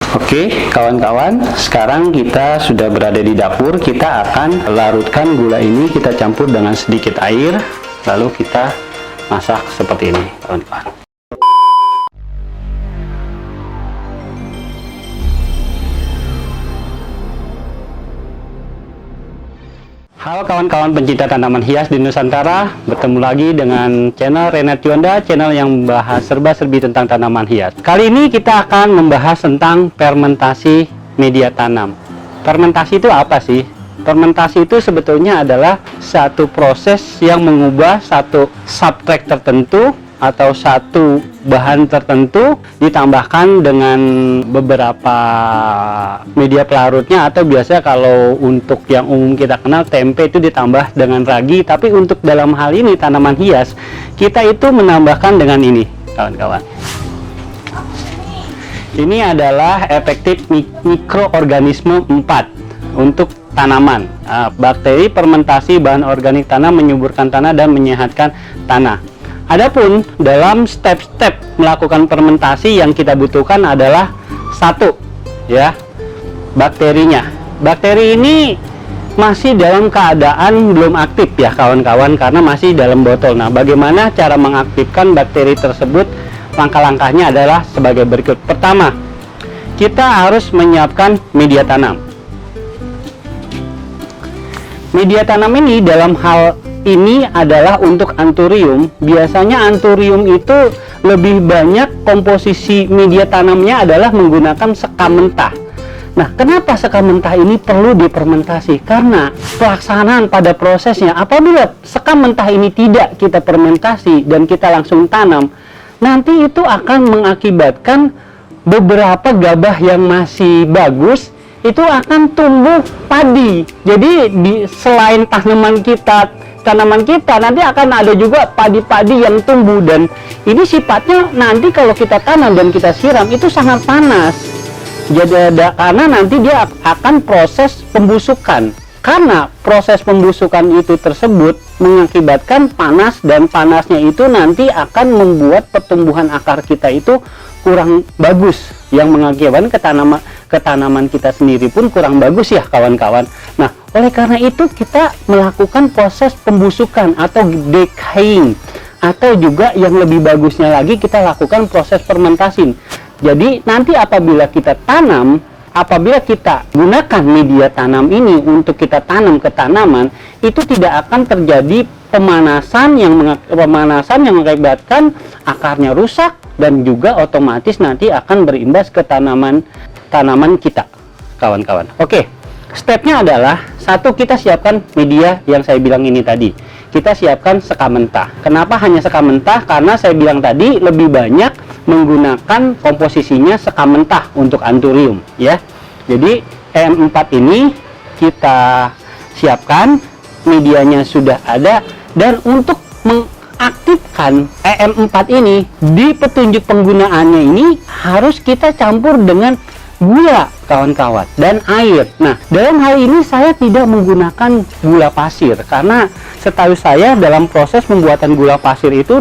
Oke, kawan-kawan, sekarang kita sudah berada di dapur. Kita akan larutkan gula ini, kita campur dengan sedikit air, lalu kita masak seperti ini, kawan-kawan. Halo kawan-kawan pencinta tanaman hias di Nusantara, bertemu lagi dengan channel Renat Juanda, channel yang membahas serba-serbi tentang tanaman hias. Kali ini kita akan membahas tentang fermentasi media tanam. Fermentasi itu apa sih? Fermentasi itu sebetulnya adalah satu proses yang mengubah satu substrat tertentu atau satu bahan tertentu ditambahkan dengan beberapa media pelarutnya, atau biasanya kalau untuk yang umum kita kenal tempe itu ditambah dengan ragi, tapi untuk dalam hal ini tanaman hias kita itu menambahkan dengan ini, kawan-kawan. Ini adalah efektif mikroorganisme 4 untuk tanaman. Bakteri fermentasi bahan organik tanah menyuburkan tanah dan menyehatkan tanah. Adapun dalam step-step melakukan fermentasi yang kita butuhkan adalah satu, ya, bakterinya. Bakteri ini masih dalam keadaan belum aktif ya kawan-kawan, karena masih dalam botol. Nah, bagaimana cara mengaktifkan bakteri tersebut? Langkah-langkahnya adalah sebagai berikut. Pertama, kita harus menyiapkan media tanam. Media tanam ini dalam hal ini adalah untuk anthurium. Biasanya anthurium itu lebih banyak komposisi media tanamnya adalah menggunakan sekam mentah. Nah, kenapa sekam mentah ini perlu difermentasi? Karena pelaksanaan pada prosesnya, apabila sekam mentah ini tidak kita fermentasi dan kita langsung tanam, nanti itu akan mengakibatkan beberapa gabah yang masih bagus itu akan tumbuh padi. Jadi selain tanaman kita nanti akan ada juga padi-padi yang tumbuh, dan ini sifatnya nanti kalau kita tanam dan kita siram itu sangat panas. Jadi karena nanti dia akan proses pembusukan. Karena proses pembusukan itu tersebut mengakibatkan panas, dan panasnya itu nanti akan membuat pertumbuhan akar kita itu kurang bagus, yang mengakibatkan ketanaman kita sendiri pun kurang bagus ya kawan-kawan. Nah, oleh karena itu kita melakukan proses pembusukan atau decaying, atau juga yang lebih bagusnya lagi kita lakukan proses fermentasi. Jadi nanti apabila kita tanam, apabila kita gunakan media tanam ini untuk kita tanam ke tanaman, itu tidak akan terjadi pemanasan yang mengakibatkan akarnya rusak, dan juga otomatis nanti akan berimbas ke tanaman kita, kawan-kawan. Oke, stepnya adalah satu, kita siapkan media yang saya bilang ini tadi. Kita siapkan sekam mentah. Kenapa hanya sekam mentah? Karena saya bilang tadi lebih banyak menggunakan komposisinya sekam mentah untuk anthurium, ya. Jadi EM4 ini kita siapkan, medianya sudah ada, dan untuk mengaktifkan EM4 ini di petunjuk penggunaannya ini harus kita campur dengan gula, kawan-kawan, dan air. Nah, dalam hal ini saya tidak menggunakan gula pasir, karena setahu saya dalam proses pembuatan gula pasir itu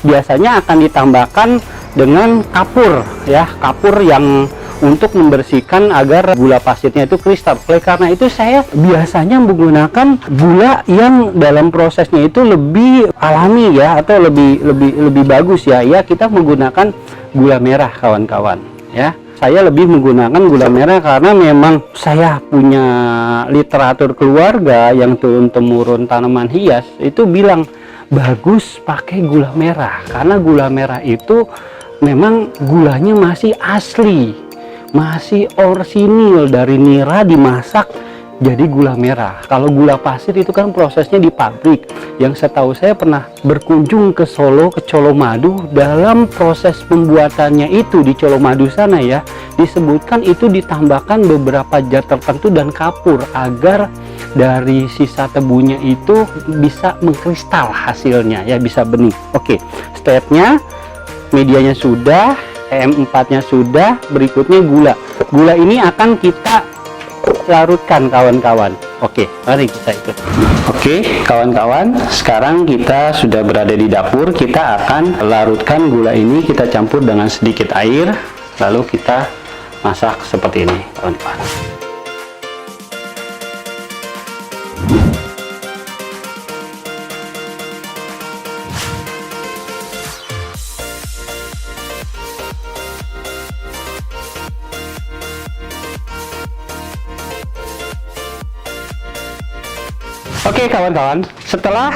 biasanya akan ditambahkan dengan kapur, ya, kapur yang untuk membersihkan agar gula pasirnya itu kristal. Oleh karena itu saya biasanya menggunakan gula yang dalam prosesnya itu lebih alami ya, atau lebih bagus ya. Ya, kita menggunakan gula merah, kawan-kawan, ya. Saya lebih menggunakan gula merah karena memang saya punya literatur keluarga yang turun-temurun tanaman hias itu bilang bagus pakai gula merah, karena gula merah itu memang gulanya masih asli, masih orsinil dari nira dimasak jadi gula merah. Kalau gula pasir itu kan prosesnya di pabrik. Yang setahu saya pernah berkunjung ke Solo, ke Colomadu, dalam proses pembuatannya itu di Colomadu sana ya, disebutkan itu ditambahkan beberapa zat tertentu dan kapur agar dari sisa tebunya itu bisa mengkristal hasilnya ya, bisa bening. Oke, stepnya medianya sudah, EM4-nya sudah, berikutnya gula. Gula ini akan kita larutkan, kawan-kawan. Oke, mari kita ikut. Oke, kawan-kawan, sekarang kita sudah berada di dapur. Kita akan larutkan gula ini, kita campur dengan sedikit air, lalu kita masak seperti ini, kawan-kawan. Oke kawan-kawan, setelah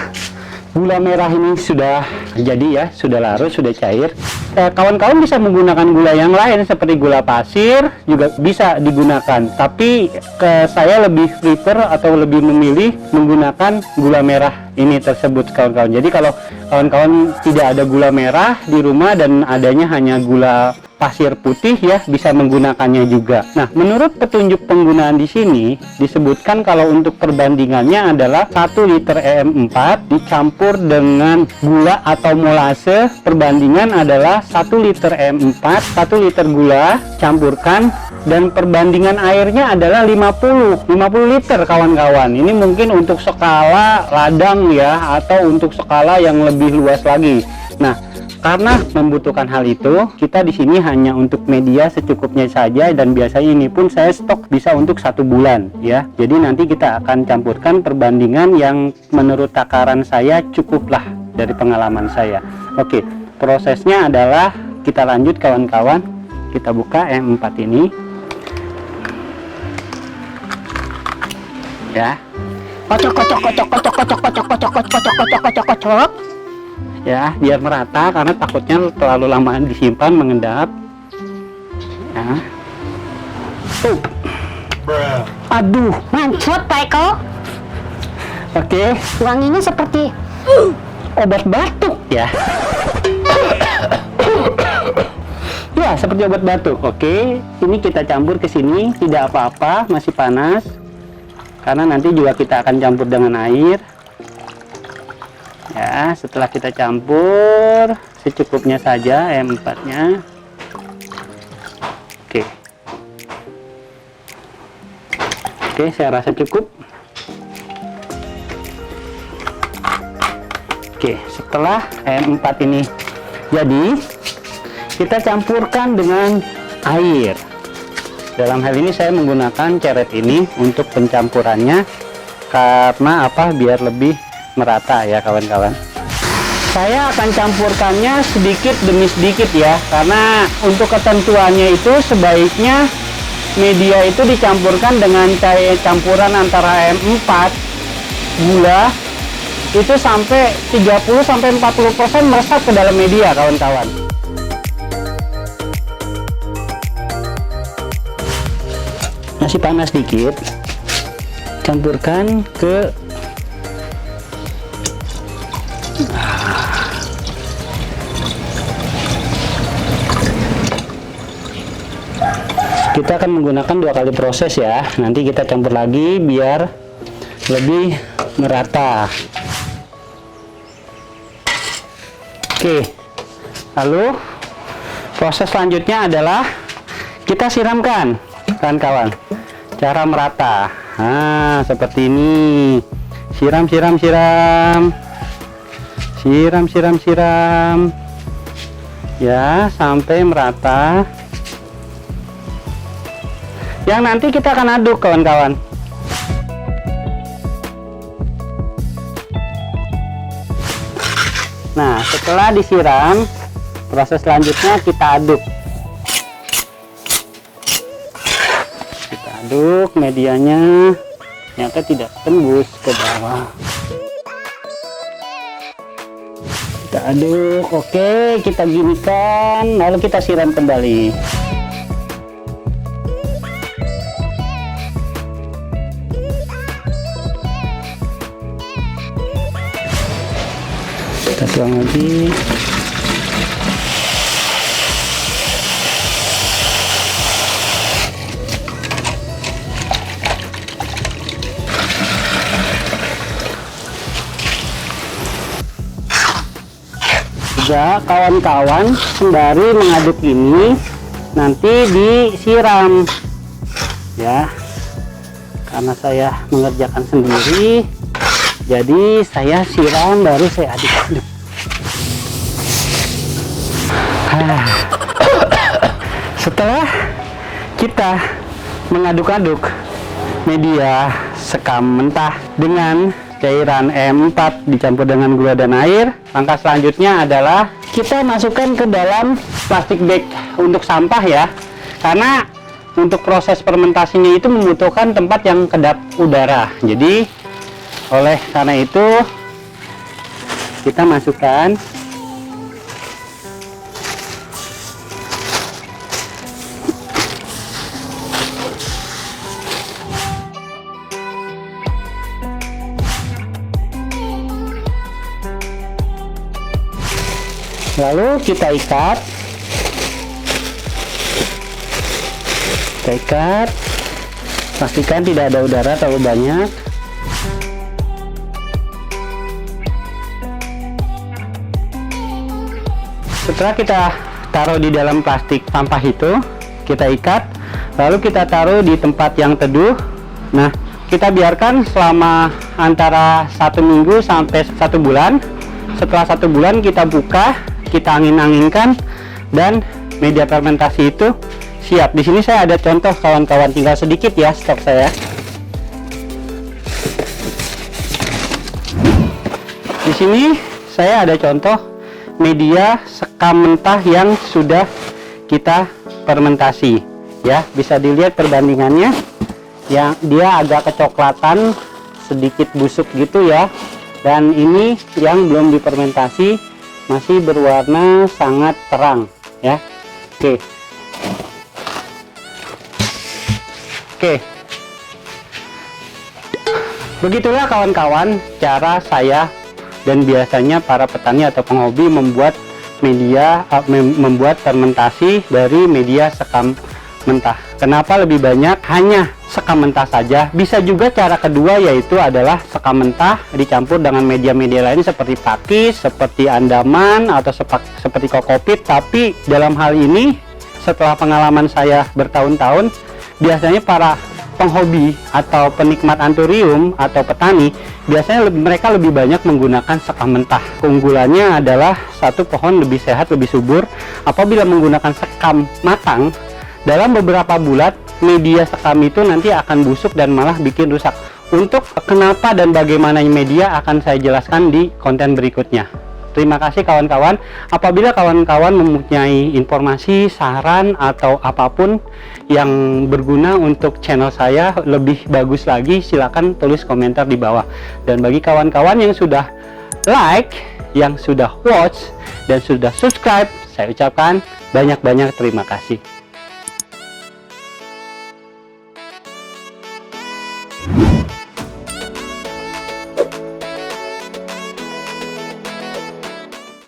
gula merah ini sudah jadi ya, sudah larut, sudah cair, kawan-kawan bisa menggunakan gula yang lain seperti gula pasir juga bisa digunakan, tapi saya lebih prefer atau lebih memilih menggunakan gula merah ini tersebut kawan-kawan. Jadi kalau kawan-kawan tidak ada gula merah di rumah dan adanya hanya gula pasir putih ya, bisa menggunakannya juga. Nah, menurut petunjuk penggunaan di sini disebutkan kalau untuk perbandingannya adalah 1 liter EM4 dicampur dengan gula atau molase, perbandingan adalah 1 liter EM4, 1 liter gula campurkan, dan perbandingan airnya adalah 50 liter kawan-kawan. Ini mungkin untuk skala ladang ya, atau untuk skala yang lebih luas lagi. Nah, karena membutuhkan hal itu, kita di sini hanya untuk media secukupnya saja, dan biasanya ini pun saya stok bisa untuk 1 bulan ya. Jadi nanti kita akan campurkan perbandingan yang menurut takaran saya cukuplah dari pengalaman saya. Oke, prosesnya adalah kita lanjut kawan-kawan. Kita buka M4 ini ya. Kocok ya, biar merata karena takutnya terlalu lama disimpan mengendap ya. Aduh, mantap Pak Eko. Oke, Wanginya seperti obat batuk. ya. Ya, seperti obat batuk. Oke, ini kita campur ke sini, tidak apa-apa, masih panas. Karena nanti juga kita akan campur dengan air. Ya, setelah kita campur secukupnya saja M4-nya. Oke. Oke, saya rasa cukup. Oke, setelah M4 ini jadi, kita campurkan dengan air. Dalam hal ini saya menggunakan ceret ini untuk pencampurannya. Karena apa? Biar lebih merata ya kawan-kawan. Saya akan campurkannya sedikit demi sedikit ya, karena untuk ketentuannya itu sebaiknya media itu dicampurkan dengan cair campuran antara M4 gula itu sampai 30-40% meresap ke dalam media kawan-kawan. Masih panas dikit, campurkan ke kita akan menggunakan 2 kali proses ya. Nanti kita campur lagi biar lebih merata. Oke, lalu proses selanjutnya adalah kita siramkan kawan-kawan. Cara merata, nah seperti ini. Siram ya sampai merata. Yang nanti kita akan aduk kawan-kawan. Nah, setelah disiram, proses selanjutnya kita aduk. Kita aduk medianya, ternyata tidak tembus ke bawah. Kita aduk, oke, kita ginikan, lalu kita siram kembali. Kita tuang lagi. Juga kawan-kawan sembari mengaduk ini nanti disiram ya, karena saya mengerjakan sendiri jadi saya siram baru saya aduk-aduk. Setelah kita mengaduk-aduk media sekam mentah dengan cairan E4 dicampur dengan gula dan air. Langkah selanjutnya adalah kita masukkan ke dalam plastik bag untuk sampah ya, karena untuk proses fermentasinya itu membutuhkan tempat yang kedap udara. Jadi oleh karena itu kita masukkan lalu kita ikat, pastikan tidak ada udara terlalu banyak. Setelah kita taruh di dalam plastik sampah itu, kita ikat, lalu kita taruh di tempat yang teduh. Nah, kita biarkan selama antara 1 minggu sampai 1 bulan. Setelah 1 bulan kita buka, kita angin-anginkan, dan media fermentasi itu siap. Di sini saya ada contoh kawan-kawan, tinggal sedikit ya stok saya. Di sini saya ada contoh media sekam mentah yang sudah kita fermentasi ya, bisa dilihat perbandingannya yang dia agak kecoklatan, sedikit busuk gitu ya, dan ini yang belum difermentasi masih berwarna sangat terang ya. Oke, begitulah kawan-kawan cara saya dan biasanya para petani atau penghobi membuat media membuat fermentasi dari media sekam mentah. Kenapa lebih banyak hanya sekam mentah saja? Bisa juga cara kedua, yaitu adalah sekam mentah dicampur dengan media-media lain seperti pakis, seperti andaman, atau seperti kokopit. Tapi dalam hal ini, setelah pengalaman saya bertahun-tahun, biasanya para penghobi atau penikmat anturium atau petani biasanya mereka lebih banyak menggunakan sekam mentah. Keunggulannya adalah satu, pohon lebih sehat, lebih subur. Apabila menggunakan sekam matang, dalam beberapa bulan media sekam itu nanti akan busuk dan malah bikin rusak. Untuk kenapa dan bagaimana media akan saya jelaskan di konten berikutnya. Terima kasih kawan-kawan. Apabila kawan-kawan mempunyai informasi, saran, atau apapun yang berguna untuk channel saya lebih bagus lagi, silakan tulis komentar di bawah. Dan bagi kawan-kawan yang sudah like, yang sudah watch, dan sudah subscribe, saya ucapkan banyak-banyak terima kasih.